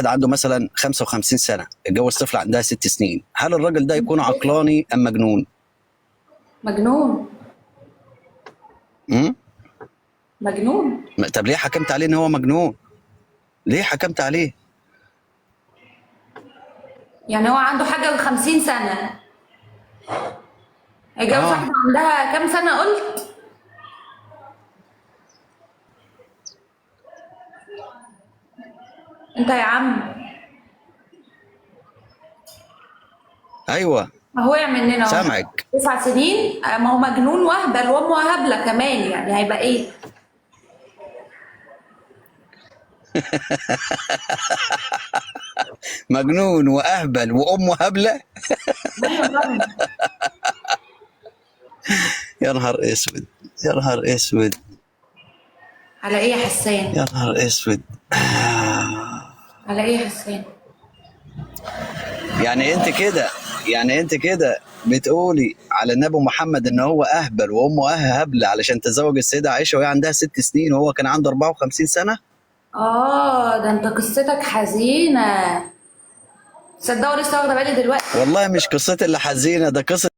واحد عنده مثلا 55 سنه اتجوز طفل عندها 6 سنين، هل الراجل ده يكون عقلاني ام مجنون؟ مجنون. امم مجنون. طب ليه حكمت عليه ان هو مجنون؟ ليه حكمت عليه؟ يعني هو عنده حاجة و50 سنة هيتجوز اه واحدة عندها كام سنة قلت؟ انت يا عم ايوه اهو وقع مننا اهو. سامعك. 9 سنين، ما هو مجنون وهبل وامه هبلة كمان، يعني هيبقى ايه؟ مجنون واهبل وامه هبله. ايوه طبعا. يا نهار اسود، يا نهار اسود، على ايه يا حسان؟ يا نهار اسود. على ايه يا حسان؟ يعني انت كده، يعني انت كده بتقولي على النبي محمد ان هو اهبل وامه هبله علشان تزوج السيده عائشه وهي عندها 6 سنين وهو كان عنده 54 سنه؟ اه ده انت قصتك حزينة. تصدقوا لسه واخدة بالي دلوقتي. والله مش قصتي اللي حزينه، ده قصه